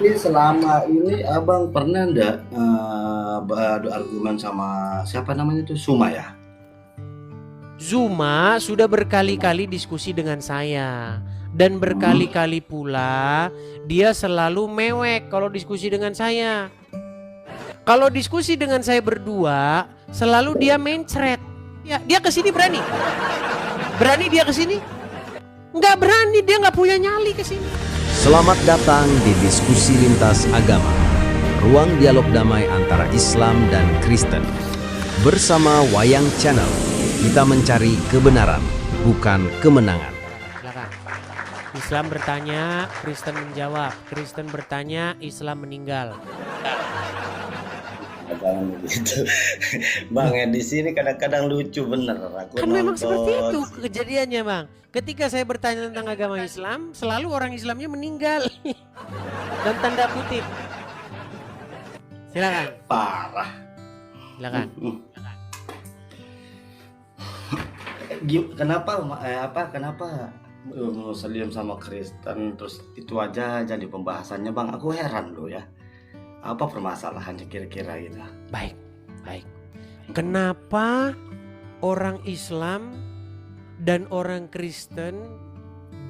Berarti selama ini Abang pernah ndak beradu argumen sama siapa namanya itu Suma ya? Zuma sudah berkali-kali diskusi dengan saya. Dan Hmm. berkali-kali pula dia selalu mewek kalau diskusi dengan saya. Kalau diskusi dengan saya berdua, selalu dia mencret. Ya, dia kesini berani. Berani dia kesini? Nggak berani, dia nggak punya nyali kesini. Selamat datang di Diskusi Lintas Agama, ruang dialog damai antara Islam dan Kristen. Bersama Wayang Channel, kita mencari kebenaran, bukan kemenangan. Silakan. Islam bertanya, Kristen menjawab. Kristen bertanya, Islam meninggal. Jangan begitu. Bang ya di sini kadang-kadang lucu bener. Aku Kan memang seperti itu nonton. kejadiannya, Bang. Ketika saya bertanya tentang agama Islam, selalu orang Islamnya meninggal. Dan tanda kutip. Silakan. Parah. Silakan. Kenapa Muslim sama Kristen terus itu aja jadi pembahasannya Bang? Aku heran loh ya. Apa permasalahannya kira-kira gitu? Baik, baik. Kenapa orang Islam dan orang Kristen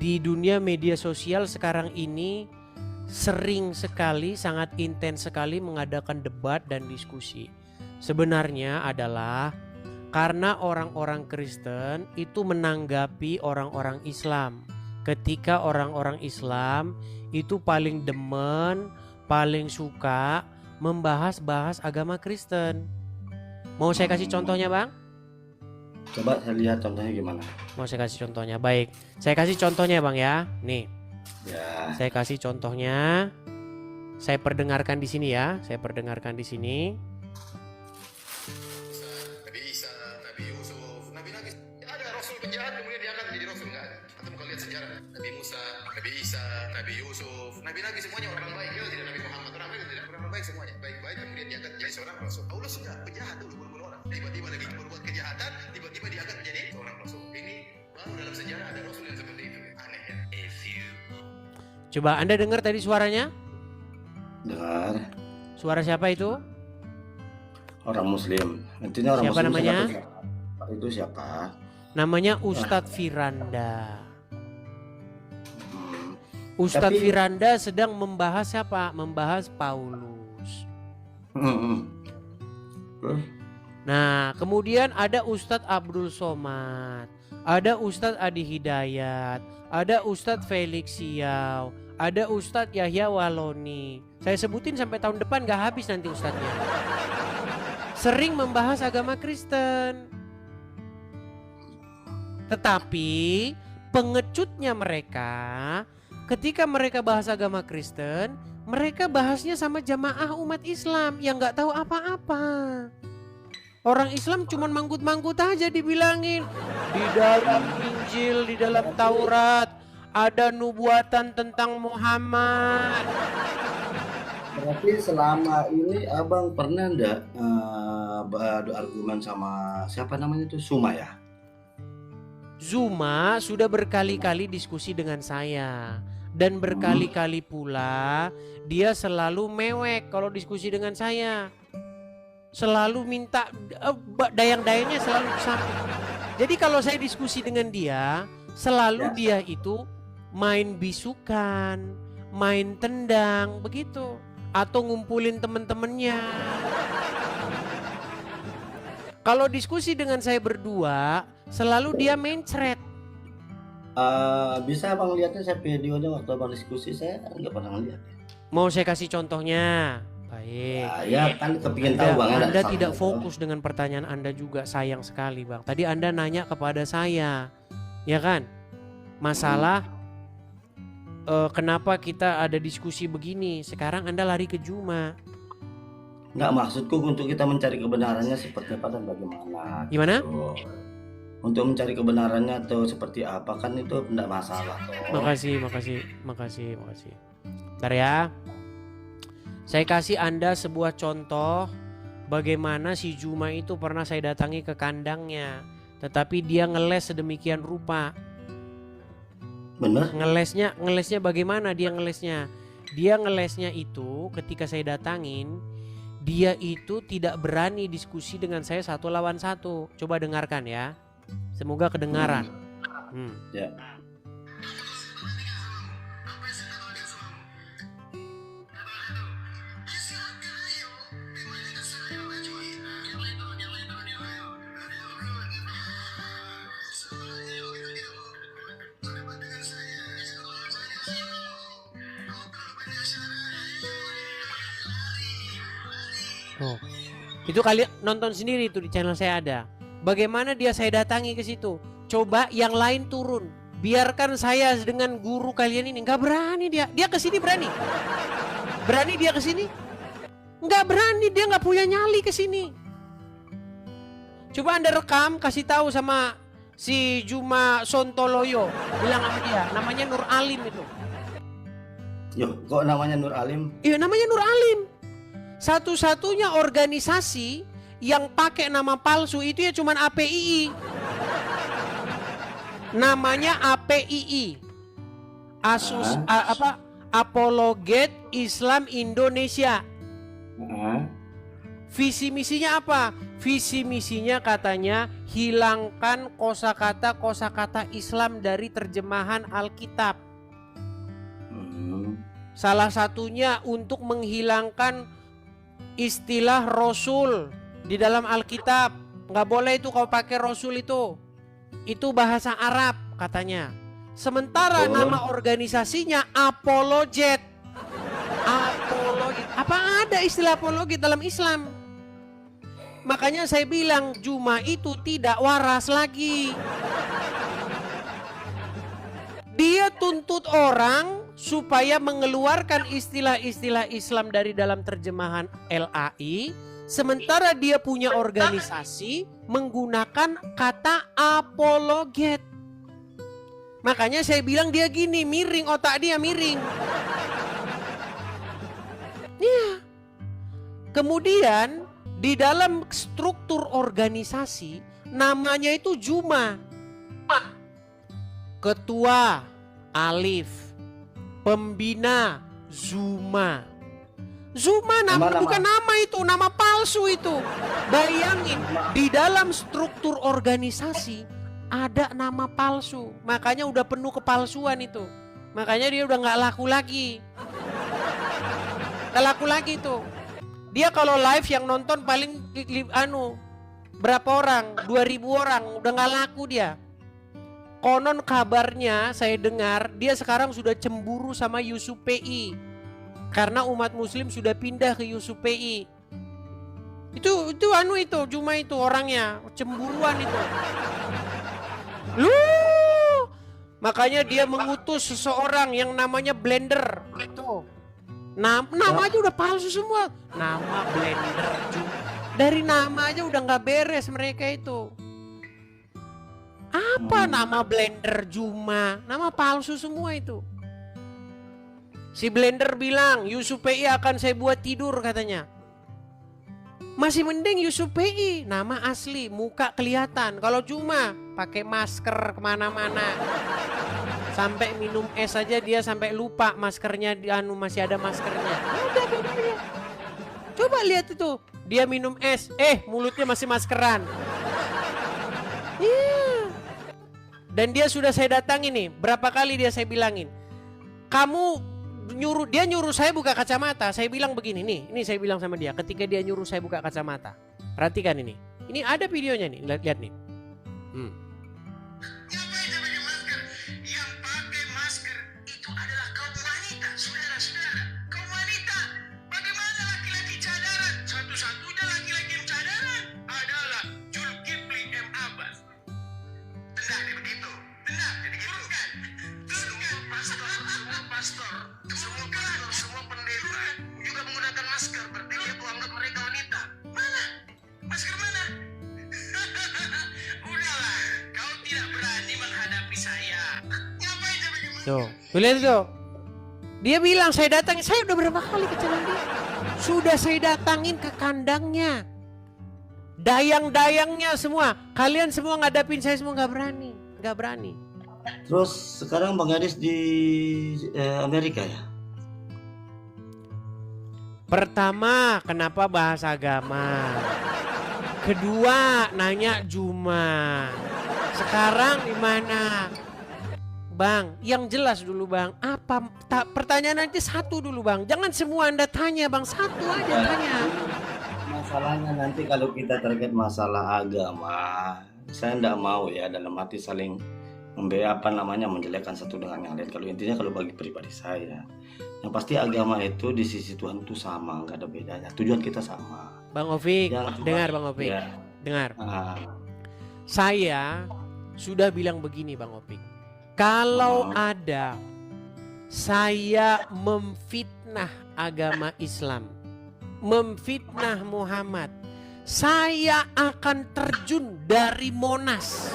di dunia media sosial sekarang ini sering sekali, sangat intens sekali mengadakan debat dan diskusi? Sebenarnya adalah karena orang-orang Kristen itu menanggapi orang-orang Islam. Ketika orang-orang Islam itu paling demen, paling suka membahas-bahas agama Kristen. Mau saya kasih contohnya, Bang? Coba saya lihat contohnya gimana. Mau saya kasih contohnya. Baik, saya kasih contohnya, Bang ya. Nih, Ya. saya kasih contohnya. Saya perdengarkan di sini ya. Saya perdengarkan di sini. Nabi Isa, Nabi Yusuf, Nabi-Nabi ada Rasul penjahat kemudian diangkat menjadi Rasul, nggak ada. Atau kalau lihat sejarah Nabi Musa, Nabi Isa, Nabi Yusuf, Nabi-Nabi semuanya orang baik, ya tidak Nabi Muhammad orang baik, tidak orang baik semuanya baik-baik kemudian diangkat jadi seorang Rasul. Paulus enggak, penjahat dulu bunuh orang, tiba-tiba lagi berbuat kejahatan, tiba-tiba diangkat menjadi seorang Rasul. Ini baru dalam sejarah ada Rasul yang seperti itu, aneh ya. Coba Anda dengar tadi suaranya? Dengar. Suara siapa itu? Orang Muslim. Intinya orang Siapa Muslim namanya? siapa? Itu siapa? Namanya Ustadz Firanda. Hmm. Ustadz Tapi- Firanda sedang membahas siapa? Membahas Paulus. Terus? Nah, kemudian ada Ustadz Abdul Somad, ada Ustadz Adi Hidayat, ada Ustadz Felix Siau, ada Ustadz Yahya Waloni. Saya sebutin sampai tahun depan gak habis nanti ustadznya. Sering membahas agama Kristen. Tetapi pengecutnya mereka, ketika mereka bahas agama Kristen, mereka bahasnya sama jamaah umat Islam yang gak tahu apa-apa. Orang Islam cuma manggut-manggut aja dibilangin. Di dalam Injil, di dalam Taurat ada nubuatan tentang Muhammad. Berarti selama ini Abang pernah ndak beradu argumen sama siapa namanya itu Suma ya? Zuma sudah berkali-kali diskusi dengan saya. Dan berkali-kali pula dia selalu mewek kalau diskusi dengan saya. Selalu minta dayang-dayangnya selalu sama. Jadi kalau saya diskusi dengan dia, selalu dia itu main bisukan, main tendang, begitu. Atau ngumpulin temen-temennya. Kalau diskusi dengan saya berdua, selalu dia mencret. Bisa Abang lihatnya saya videonya waktu Abang diskusi saya nggak pernah lihat. Mau saya kasih contohnya? Baik. Ya kan kepingin tahu Bang. Anda tidak fokus dengan pertanyaan Anda juga, sayang sekali Bang. Tadi Anda nanya kepada saya, ya kan? Masalah kenapa kita ada diskusi begini? Sekarang Anda lari ke Juma. Nggak, maksudku untuk kita mencari kebenarannya seperti apa dan bagaimana. Gimana? Gitu. Untuk mencari kebenarannya atau seperti apa kan itu tidak masalah. Makasih. Bentar ya. Saya kasih Anda sebuah contoh bagaimana si Juma itu pernah saya datangi ke kandangnya. Tetapi dia ngeles sedemikian rupa. Bener? Ngelesnya bagaimana dia ngelesnya? Dia ngelesnya itu ketika saya datangin, dia itu tidak berani diskusi dengan saya 1 lawan 1. Coba dengarkan ya. Semoga kedengaran. Ya. Oh. Itu kalian nonton sendiri itu di channel saya ada. Bagaimana dia saya datangi ke situ. Coba yang lain turun. Biarkan saya dengan guru kalian ini. Nggak berani dia. Dia ke sini berani. Berani dia ke sini? Nggak berani, dia nggak punya nyali ke sini. Coba Anda rekam, kasih tahu sama si Juma Sontoloyo. Bilang sama dia, namanya Nur Alim itu. Yo, kok namanya Nur Alim? Iya, namanya Nur Alim. Satu-satunya organisasi yang pakai nama palsu itu ya cuman APII. Namanya APII. Apologet Islam Indonesia. Visi misinya apa? Visi misinya katanya hilangkan kosakata Islam dari terjemahan Alkitab. Salah satunya untuk menghilangkan istilah Rasul di dalam Alkitab. Nggak boleh itu kau pakai Rasul itu. Itu bahasa Arab katanya. Sementara nama organisasinya Apologet. Apologet. Apa ada istilah apologet dalam Islam? Makanya saya bilang Juma itu tidak waras lagi. Dia tuntut orang supaya mengeluarkan istilah-istilah Islam dari dalam terjemahan LAI, sementara dia punya organisasi menggunakan kata apologet. Makanya saya bilang dia gini, miring, otak dia miring. Ya. Kemudian di dalam struktur organisasi namanya itu Juma. Ketua Alif, pembina Zuma. Zuma nama bukan nama itu, nama palsu itu. Bayangin di dalam struktur organisasi ada nama palsu. Makanya udah penuh kepalsuan itu. Makanya dia udah nggak laku lagi. Nggak laku lagi tuh. Dia kalau live yang nonton paling berapa orang? 2.000 orang, udah nggak laku dia. Konon kabarnya saya dengar dia sekarang sudah cemburu sama Yusuf PI. Karena umat muslim sudah pindah ke Yusuf PI. Itu Juma itu orangnya, cemburuan itu. Loh, makanya dia mengutus seseorang yang namanya Blender itu. Nama aja udah palsu semua. Nama Blender Juma. Dari nama aja udah nggak beres mereka itu. Apa nama Blender Juma? Nama palsu semua itu. Si Blender bilang Yusuf PI akan saya buat tidur katanya. Masih mending Yusuf PI, nama asli, muka kelihatan. Kalau Juma pakai masker kemana-mana. Sampai minum es aja dia sampai lupa maskernya masih ada maskernya. Udah bedanya. Coba lihat itu, dia minum es, mulutnya masih maskeran. Iya. Dan dia sudah saya datangin nih, berapa kali saya bilangin. Dia nyuruh saya buka kacamata. Saya bilang begini nih, ini saya bilang sama dia ketika dia nyuruh saya buka kacamata. Perhatikan ini. Ini ada videonya nih, lihat nih. Yang pakai masker itu adalah kaum wanita, saudara-saudara. Kaum wanita, bagaimana laki-laki cadaran? Satu-satunya laki-laki yang cadaran adalah Zulkifli M. Abbas. Benar begitu, benar jadi gitu kan? Semua pastor, semua pendeta juga menggunakan masker. Berarti dia tuh anggap mereka wanita. Mana? Masker mana? Udahlah, kau tidak berani menghadapi saya. Ngapain saya bagaimana? Tuh, lihat itu. Dia bilang saya udah berapa kali ke channel dia. Sudah saya datangin ke kandangnya. Dayang-dayangnya semua. Kalian semua ngadapin saya semua nggak berani. Terus sekarang Bang Gadis di Amerika ya? Pertama, kenapa bahas agama? Kedua, nanya Juma. Sekarang di mana? Bang, yang jelas dulu Bang. Pertanyaan nanti satu dulu Bang. Jangan semua Anda tanya Bang, satu aja tanya. Masalahnya nanti kalau kita terkait masalah agama, saya enggak mau ya dalam arti saling menjelekkan satu dengan yang lain. Kalau intinya kalau bagi pribadi saya, yang pasti agama itu di sisi Tuhan itu sama, nggak ada bedanya. Tujuan kita sama. Bang Ovik, Jangan cuma- dengar Bang Ovik, Ya. dengar. Ah, Saya sudah bilang begini Bang Ovik. Kalau ada saya memfitnah agama Islam, memfitnah Muhammad, saya akan terjun dari Monas.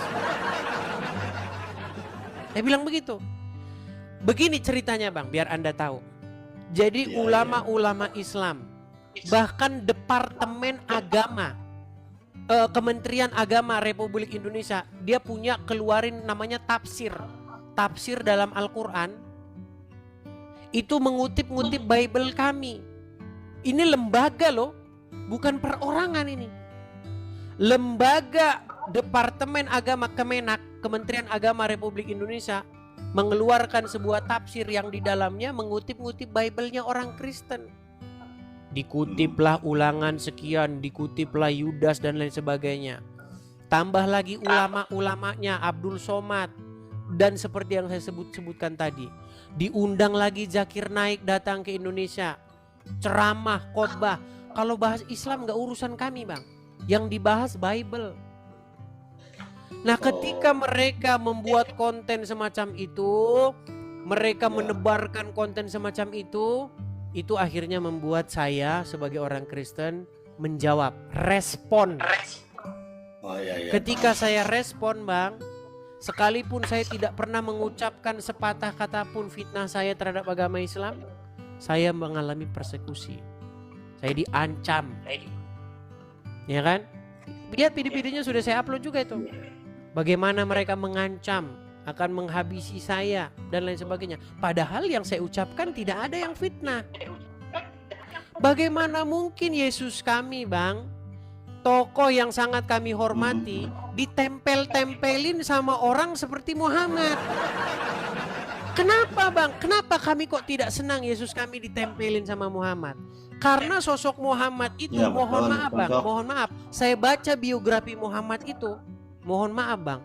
Saya bilang begitu. Begini ceritanya Bang, biar Anda tahu. Jadi Iya, ulama-ulama Islam, bahkan Departemen Agama, Kementerian Agama Republik Indonesia, dia punya keluarin namanya tafsir. Tafsir dalam Al-Quran itu mengutip-ngutip Bible kami. Ini lembaga loh, bukan perorangan ini. Lembaga Departemen Agama Kemenak, Kementerian Agama Republik Indonesia, mengeluarkan sebuah tafsir yang di dalamnya mengutip-ngutip Bible-nya orang Kristen. Dikutiplah Ulangan sekian, dikutiplah Yudas dan lain sebagainya. Tambah lagi ulama-ulamanya Abdul Somad dan seperti yang saya sebutkan tadi. Diundang lagi Zakir Naik datang ke Indonesia, ceramah, khotbah. Kalau bahas Islam nggak urusan kami Bang, yang dibahas Bible. Nah ketika mereka membuat konten semacam itu, mereka menebarkan konten semacam itu akhirnya membuat saya sebagai orang Kristen menjawab, respon. Oh iya. Ketika saya respon Bang, sekalipun saya tidak pernah mengucapkan sepatah kata pun fitnah saya terhadap agama Islam, saya mengalami persekusi. Saya diancam. Ya kan? Lihat video-videonya sudah saya upload juga itu. Bagaimana mereka mengancam akan menghabisi saya dan lain sebagainya. Padahal yang saya ucapkan tidak ada yang fitnah. Bagaimana mungkin Yesus kami Bang, tokoh yang sangat kami hormati, ditempel-tempelin sama orang seperti Muhammad. Kenapa Bang? Kenapa kami kok tidak senang Yesus kami ditempelin sama Muhammad? Karena sosok Muhammad itu, Ya, mohon betul, maaf Bang, betul. mohon maaf. Saya baca biografi Muhammad itu, mohon maaf Bang.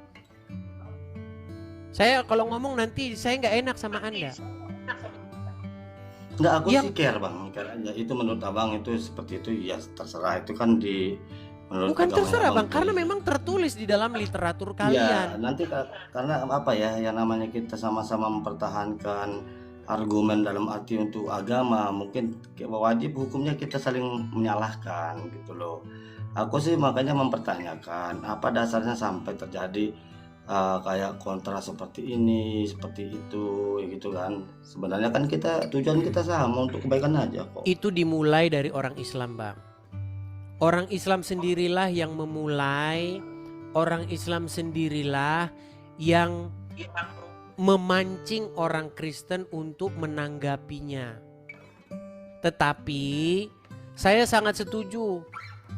Saya kalau ngomong nanti saya nggak enak sama Anda. Enggak, aku Yang- sih care Bang. Care aja. Itu menurut Abang itu seperti itu ya terserah. Itu kan menurut Bukan agama terserah Abang Bang, karena tuh. memang tertulis di dalam literatur Ya, kalian. nanti karena apa ya, yang namanya kita sama-sama mempertahankan argumen dalam arti untuk agama, mungkin wajib hukumnya kita saling menyalahkan gitu loh. Aku sih makanya mempertanyakan apa dasarnya sampai terjadi kayak kontra seperti ini, seperti itu, gitu kan. Sebenarnya kan tujuan kita sama untuk kebaikan aja kok. Itu dimulai dari orang Islam Bang. Orang Islam sendirilah yang memulai, orang Islam sendirilah yang memancing orang Kristen untuk menanggapinya. Tetapi saya sangat setuju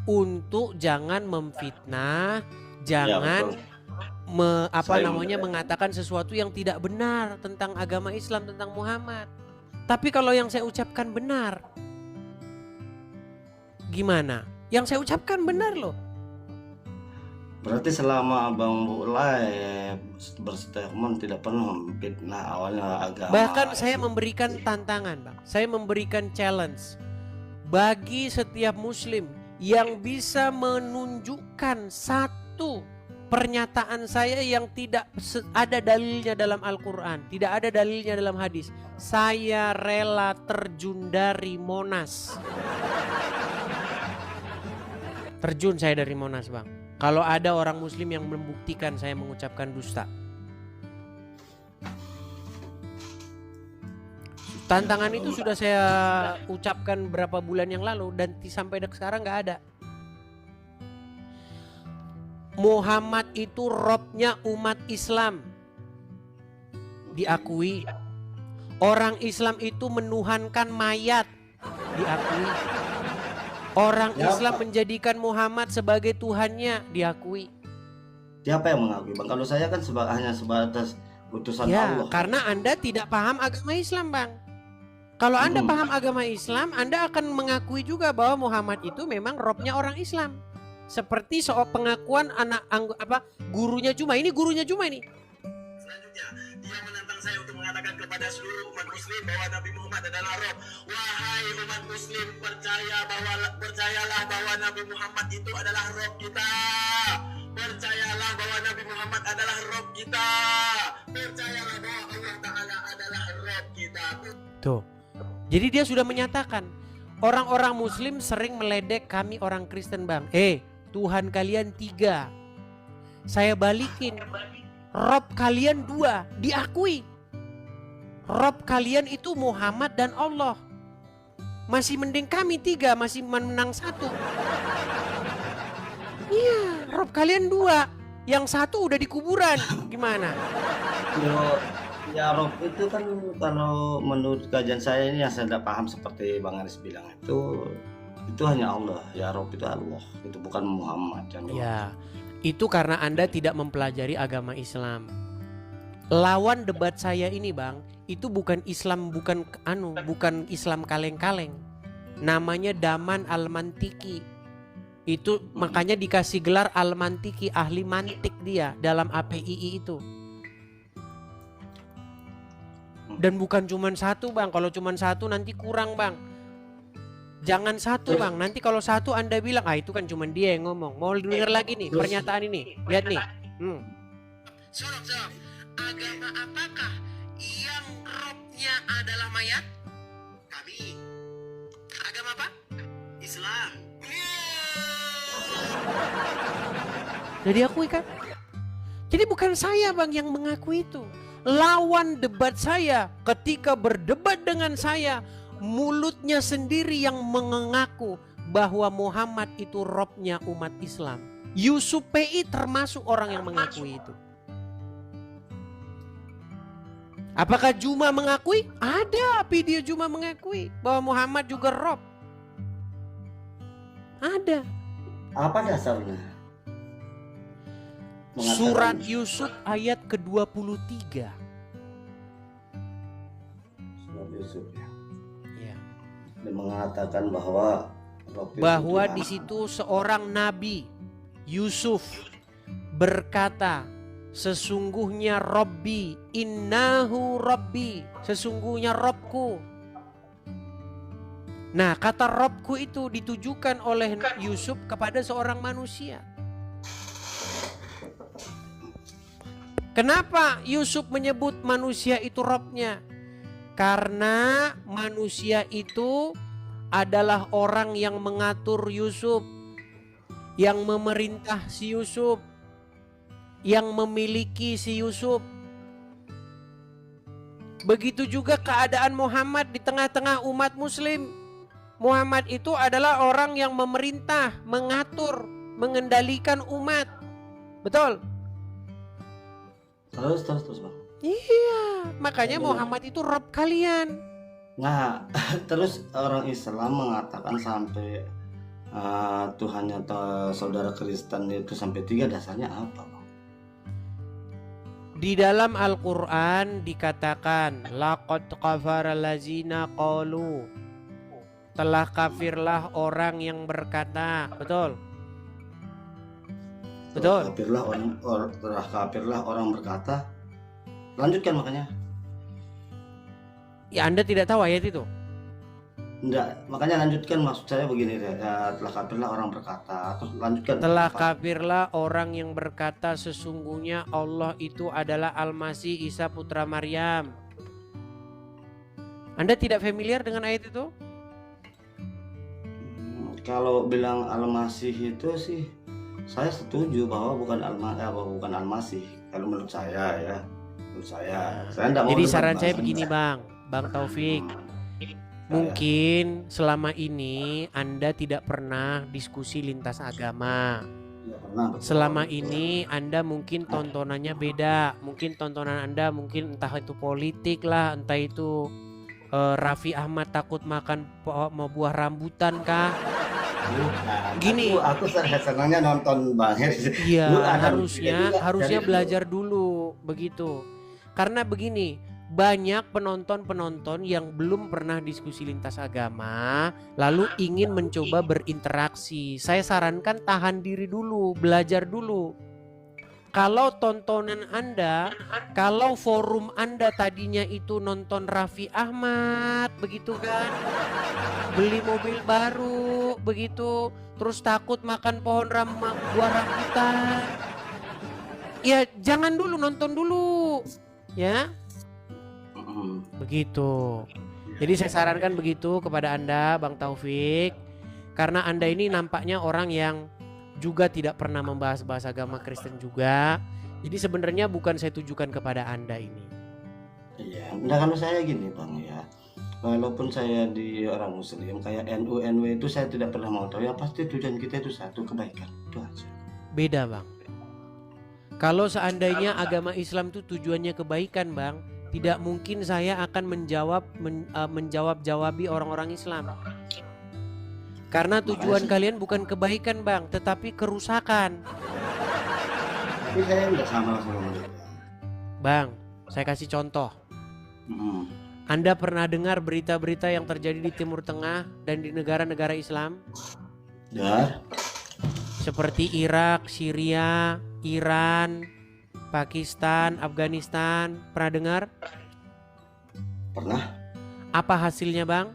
untuk jangan memfitnah, jangan Ya, Saya mengatakan sesuatu yang tidak benar tentang agama Islam, tentang Muhammad. Tapi kalau yang saya ucapkan benar, gimana? Yang saya ucapkan benar loh. Berarti selama Abang mulai berstatement tidak pernah memfitnah awalnya agama. Bahkan saya memberikan tantangan Bang. Saya memberikan challenge bagi setiap muslim yang bisa menunjukkan satu pernyataan saya yang tidak ada dalilnya dalam Al-Quran, tidak ada dalilnya dalam hadis, saya rela terjun dari Monas. Terjun saya dari Monas Bang, kalau ada orang muslim yang membuktikan saya mengucapkan dusta. Tantangan itu sudah saya ucapkan berapa bulan yang lalu dan sampai sekarang nggak ada. Muhammad itu robnya umat Islam, diakui. Orang Islam itu menuhankan mayat, diakui. Orang Ya, Islam Pak. menjadikan Muhammad sebagai Tuhannya, diakui. Siapa yang mengakui Bang? Kalau saya kan hanya sebatas utusan Ya, Allah. karena Anda tidak paham agama Islam, Bang. Kalau Anda paham agama Islam, Anda akan mengakui juga bahwa Muhammad itu memang robnya orang Islam. Seperti soal pengakuan gurunya Juma. Ini gurunya Juma ini. Selanjutnya, dia menantang saya untuk mengatakan kepada seluruh umat muslim bahwa Nabi Muhammad adalah Rob. Wahai umat muslim, percayalah bahwa Nabi Muhammad itu adalah Rob kita. Percayalah bahwa Nabi Muhammad adalah Rob kita. Percayalah bahwa Allah Ta'ala adalah Rob kita. Tuh. Jadi dia sudah menyatakan, orang-orang muslim sering meledek kami orang Kristen, Bang. Tuhan kalian 3. Saya balikin. Rob kalian 2, diakui. Rob kalian itu Muhammad dan Allah. Masih mending kami 3, masih menang 1. Iya, Rob kalian 2, yang 1 udah di kuburan. Gimana? Ya Rob itu kan kalau menurut kajian saya ini yang saya tidak paham seperti Bang Aris bilang itu hanya Allah. Ya Rob itu Allah, itu bukan Muhammad. Ya, itu karena Anda tidak mempelajari agama Islam. Lawan debat saya ini, Bang, itu bukan Islam, bukan Islam kaleng-kaleng. Namanya Daman Al-Mantiki. Itu makanya dikasih gelar Al-Mantiki, ahli mantik dia dalam APII itu. Dan bukan cuma 1, Bang. Kalau cuma 1 nanti kurang, Bang. Jangan 1, Bang. Nanti kalau 1 Anda bilang, itu kan cuma dia yang ngomong. Mau dengar lagi nih pernyataan ini. Lihat nih. Sorok. Agama apakah yang robnya adalah mayat? Kami. Agama apa? Islam. Jadi akui kan? Jadi bukan saya, Bang, yang mengakui itu. Lawan debat saya, ketika berdebat dengan saya, mulutnya sendiri yang mengaku bahwa Muhammad itu robnya umat Islam. Yusuf PI termasuk orang yang mengakui itu. Apakah Juma mengakui? Ada video Juma mengakui bahwa Muhammad juga rob. Ada. Apa dasarnya? Surat Yusuf ayat ke-23. Surat Yusuf ya. Ya. Dia mengatakan bahwa Di situ seorang nabi Yusuf berkata, sesungguhnya Robbi, innahu Robbi, sesungguhnya Robku. Nah, kata Robku itu ditujukan oleh Yusuf kepada seorang manusia. Kenapa Yusuf menyebut manusia itu Robnya? Karena manusia itu adalah orang yang mengatur Yusuf, yang memerintah si Yusuf, yang memiliki si Yusuf. Begitu juga keadaan Muhammad di tengah-tengah umat muslim. Muhammad itu adalah orang yang memerintah, mengatur, mengendalikan umat. Betul? Terus Bang. Iya, makanya Muhammad itu Rob kalian. Nah, terus orang Islam mengatakan sampai Tuhannya saudara Kristen itu sampai 3, dasarnya apa, Bang? Di dalam Al-Quran dikatakan, laqad kafara lazina qalu, telah kafirlah orang yang berkata. Betul? Betul. Kafirlah orang berkata. Lanjutkan makanya. Ya, Anda tidak tahu ayat itu? Enggak, makanya lanjutkan, maksud saya begini ya, telah kafirlah orang berkata. Terus lanjutkan. Telah kafirlah orang yang berkata sesungguhnya Allah itu adalah Al-Masih Isa putra Maryam. Anda tidak familiar dengan ayat itu? Kalau bilang Al-Masih itu sih saya setuju bahwa bukan Al-Masih. Kalau menurut saya ya. Saya enggak mau. Jadi saran saya begini, Bang Taufik. Mungkin selama ini Anda tidak pernah diskusi lintas agama. Selama ini Anda mungkin tontonannya beda. Mungkin tontonan Anda mungkin entah itu politik lah, entah itu Raffi Ahmad takut makan buah rambutan kah? Bukan. Gini. Aku senangnya nonton Bang Heri. Iya, Lu ada harusnya dari belajar dulu begitu. Karena begini, banyak penonton-penonton yang belum pernah diskusi lintas agama, lalu ingin mencoba berinteraksi. Saya sarankan tahan diri dulu, belajar dulu. Kalau tontonan Anda, kalau forum Anda tadinya itu nonton Raffi Ahmad, begitu kan? Beli mobil baru, begitu. Terus takut makan buah rambutan. Ya jangan dulu, nonton dulu. Ya, begitu. Jadi saya sarankan begitu kepada Anda, Bang Taufik. Karena Anda ini nampaknya orang yang juga tidak pernah membahas agama Kristen juga. Jadi sebenarnya bukan saya tujukan kepada Anda ini. Iya, nah kalau saya gini Bang ya, walaupun saya di orang Muslim kayak NU NW itu saya tidak pernah mau tahu. Yang pasti tujuan kita itu satu, kebaikan, itu aja. Beda Bang. Kalau seandainya agama Islam itu tujuannya kebaikan Bang, tidak mungkin saya akan menjawab-jawabi orang-orang Islam. Karena tujuan kalian bukan kebaikan Bang, tetapi kerusakan. Tapi saya nggak sama mereka. Bang, saya kasih contoh. Anda pernah dengar berita-berita yang terjadi di Timur Tengah dan di negara-negara Islam? Ya. Seperti Irak, Syria, Iran, Pakistan, Afghanistan. Pernah dengar? Pernah. Apa hasilnya Bang?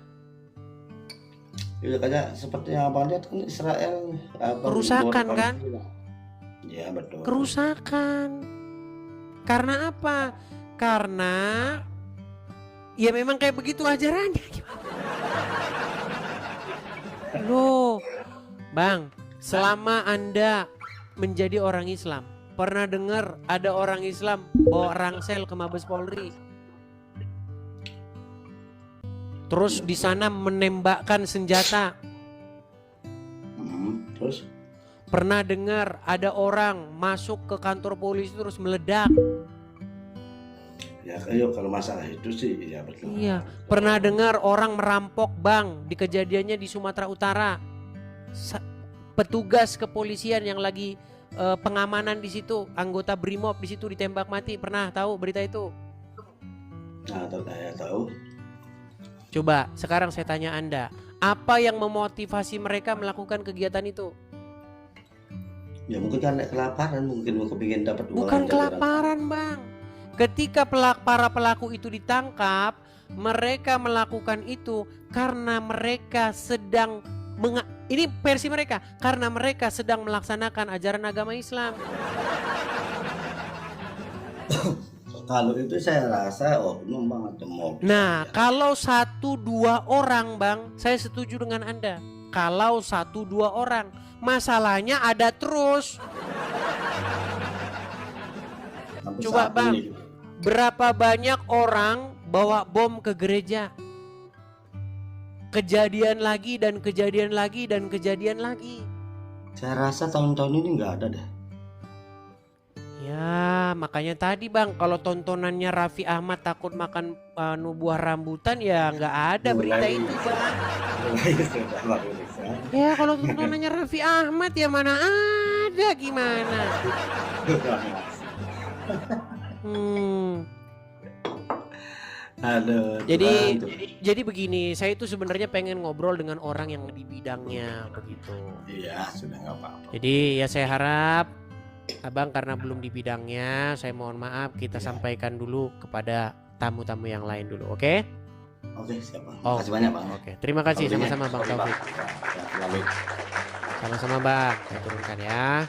Ya kayak seperti yang Abang lihat kan Israel Kerusakan kan? Ya betul. Kerusakan. Karena apa? Karena ya memang kayak begitu ajarannya. Loh, Bang, selama Anda menjadi orang Islam, pernah dengar ada orang Islam bawa rangsel ke Mabes Polri? Terus di sana menembakkan senjata. Terus? Pernah dengar ada orang masuk ke kantor polisi terus meledak? Ya kalau masalah itu sih ya betul. Iya. Pernah dengar orang merampok bank di kejadiannya di Sumatera Utara? Petugas kepolisian yang lagi pengamanan di situ, anggota Brimob di situ ditembak mati. Pernah tahu berita itu? Nah, saya tahu. Coba sekarang saya tanya Anda, apa yang memotivasi mereka melakukan kegiatan itu? Ya mungkin karena kelaparan, mungkin mau kepingin dapat uang. Bukan kelaparan Bang. Ketika para pelaku itu ditangkap, mereka melakukan itu karena mereka sedang ini versi mereka, karena mereka sedang melaksanakan ajaran agama Islam. Kalau itu saya rasa oknum banget mau. Nah, kalau 1-2 orang Bang, saya setuju dengan Anda. Kalau 1-2 orang, masalahnya ada terus. Sampai Coba saat Bang, ini. berapa banyak orang bawa bom ke gereja? Kejadian lagi dan kejadian lagi dan kejadian lagi. Saya rasa tahun-tahun ini nggak ada deh. Ya, makanya tadi Bang, kalau tontonannya Raffi Ahmad takut makan buah rambutan ya nggak ada berita itu Bang. Ya kalau tontonannya Raffi Ahmad ya mana ada, gimana? Aduh, Jadi begini, saya itu sebenarnya pengen ngobrol dengan orang yang di bidangnya begitu. Iya, sudah nggak apa-apa. Jadi ya saya harap Abang karena belum di bidangnya, saya mohon maaf, kita sampaikan dulu kepada tamu-tamu yang lain dulu, oke? Oke, siap Bang. Oh, Makasih banyak Bang. Oke, terima kasih sama-sama Bang Taufik. Ya, selalu. Sama-sama Bang, saya turunkan ya.